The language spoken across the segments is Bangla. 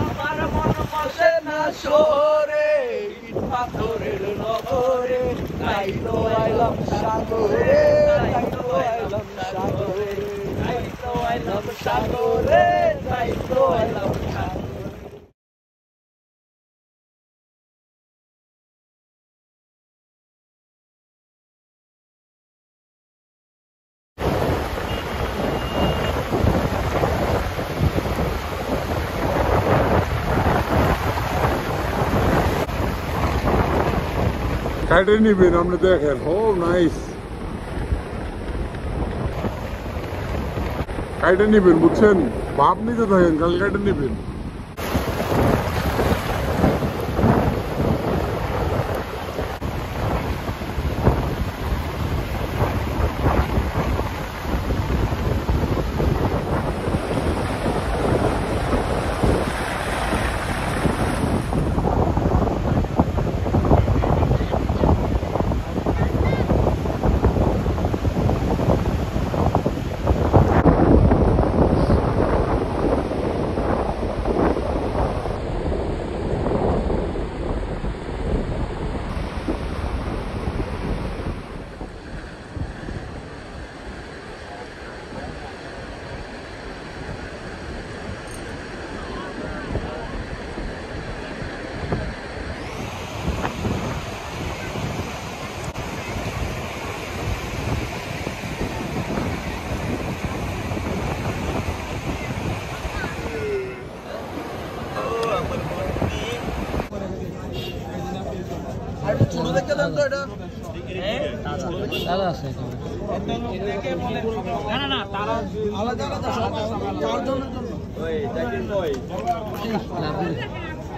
আমার মন বসে না শহরে, ইট পাথরের নগরে, তাই তো আইলাম সাগরে, তাই তো আইলাম সাগরে, তাই তো আইলাম সাগরে, তাই তো আইলাম সাগরে। কাইটে নিবেন আপনি দেখেন। ও নাইস, কাইটে নিবেন বুঝছেন, ভাব নিতে থাকেন, কাল কাইটে নিবেন।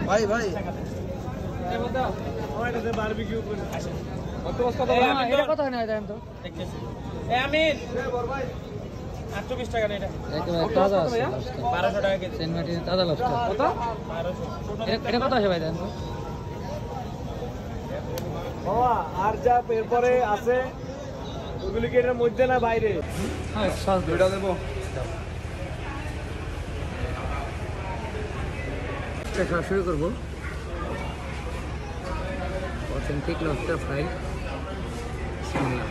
ভাই ভাই কত হয় না তো 28 টাকা এটা একেবারে তাজা আছে 1200 টাকা কেজি সেনমাটি তাজা লবস্টার কত 1200 এটা কত আছে ভাই দেন তো বাবা আর যা এরপরে আছে ওগুলি কি এর মধ্যে না বাইরে হ্যাঁ সস দুইটা দেব এটা শুরু করব অথেন্টিক লবস্টার ফ্রাই বিসমিল্লাহ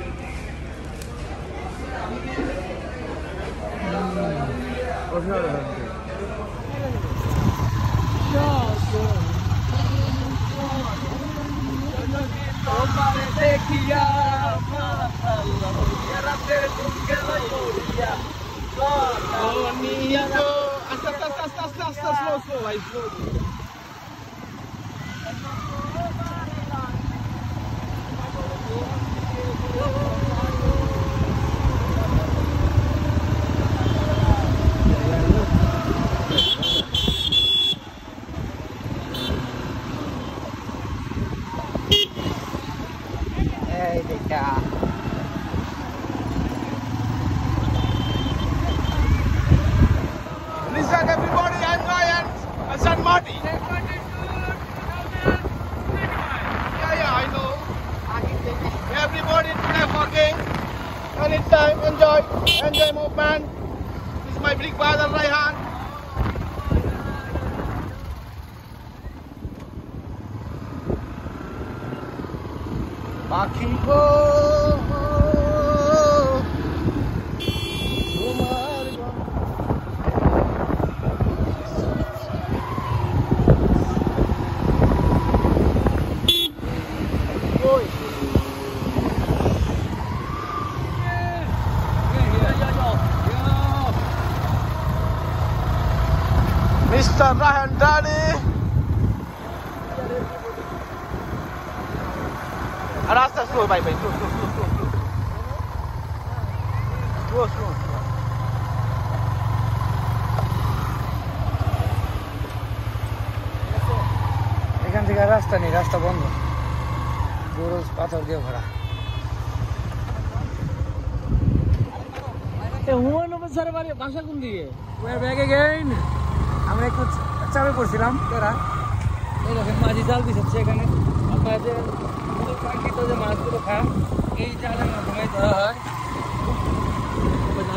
Listen everybody, I'm Ryan, San Martin. Yeah, I know. Everybody today working. Anytime, enjoy movement. This is my big brother Ryan. Baki ko. Mr. Ryan Daddy. Rasta slow, bye. Slow. এখান থেকে রাস্তা নেই, রাস্তা বন্ধ, রোজ পাথর দিয়ে ভরা। হুমায়ুন স্যারের বাড়ি বাসা কোন দিকে? ব্যাগে গেইন আমরা একটু চাপে পড়ছিলাম তোরা এই দেখেন মাঝি জাল দিচ্ছে এখানে আপনাদের যে মাছগুলো খায় এই জালের মাধ্যমে ধরা হয়।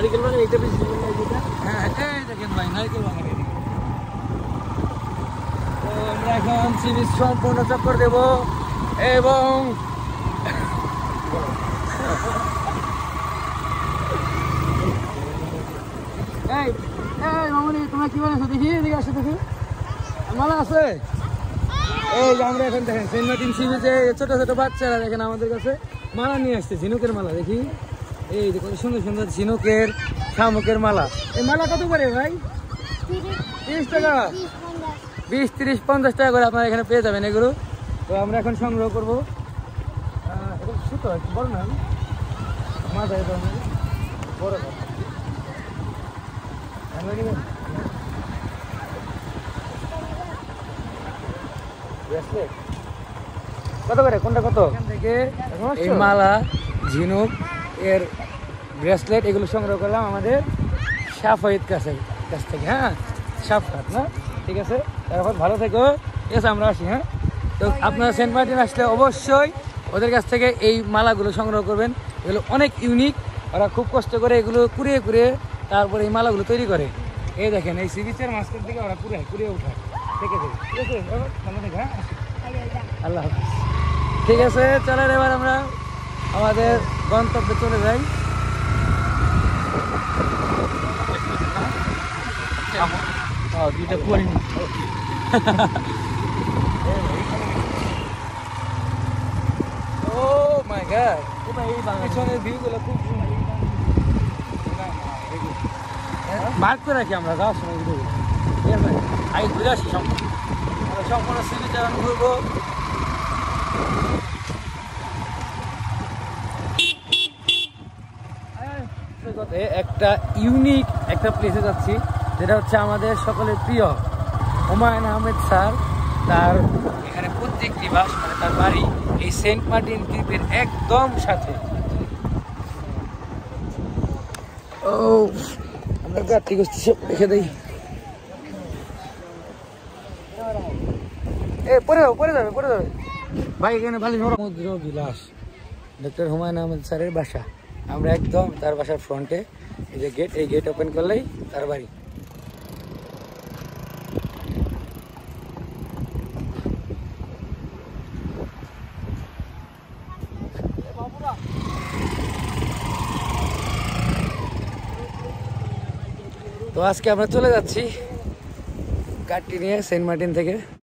নারিকেল বাগান এটা বেশি সুন্দর লাগে এটা। হ্যাঁ এই দেখেন ভাই নারিকেল বাগান এদিকে। তো আমরা এখন সি বিচ সম্পূর্ণ চক্কর দেব এবং এই এই মামুনি তোমরা কি বানাইছো দেখি এদিকে আসো দেখি মালা আছে এই যে আমরা এখন দেখেন সেন্ট মার্টিন সি বিচে ছোট ছোট বাচ্চারা দেখেন আমাদের কাছে মালা নিয়ে আসছে ঝিনুকের মালা দেখি এই যে কত সুন্দর সুন্দর ঝিনুকের শামুকের মালা এই মালা কত করে ভাই 30 টাকা 20 30 50 টাকা করে আপনারা এখানে পেয়ে যাবেন এগুলো তো আমরা এখন সংগ্রহ করবো এটা সুতো একটু বড় না মাথায় বড় কত করে কোনটা কত থেকে এই মালা ঝিনুক এর ব্রেসলেট এগুলো সংগ্রহ করলাম আমাদের সাফাইত কাছ থেকে হ্যাঁ সাফাত না ঠিক আছে এখন ভালো থেকো ঠিক আছে আমরা আসি হ্যাঁ তো আপনারা সেন্ট মার্টিন আসলে অবশ্যই ওদের কাছ থেকে এই মালাগুলো সংগ্রহ করবেন এগুলো অনেক ইউনিক ওরা খুব কষ্ট করে এগুলো কুড়িয়ে কুড়িয়ে তারপরে এই মালাগুলো তৈরি করে এই দেখেন এই সি বিচের মাঝখান থেকে ওরা কুড়িয়ে উঠায় ঠিক আছে ভালো থেকে হ্যাঁ আল্লাহ হাফিজ ঠিক আছে চলেন এবার আমরা আমাদের গন্তব্যে চলে যাই দুইটা পরি ও মাই গড পিছনের ভিউগুলো খুব মার্ক করে রাখি আমরা যাওয়ার সময় ভিডিওগুলো ঠিক আছে আগে ঘুরে আসি সম্পূর্ণ সি বিচ ঘুরবো একটা ইউনিক একটা প্লেসে যাচ্ছি যেটা হচ্ছে আমাদের সকলের প্রিয় হুমায়ুন আহমেদ স্যার তার এখানে প্রত্যেক নিবাস মানে তার বাড়ি এই সেন্ট মার্টিন দ্বীপের একদম সাথে ও আমরা গাড়ি করছি সব রেখে দেই পরে যাবে ভাই এখানে ভালো সমুদ্র বিলাস ডক্টর হুমায়ুন আহমেদ স্যারের বাসা আমরা একদম তার বাসার ফ্রন্টে এই যে গেট এই গেট ওপেন করলেই তার বাড়ি তো আজকে আমরা চলে যাচ্ছি গাড়ি নিয়ে সেন্ট মার্টিন থেকে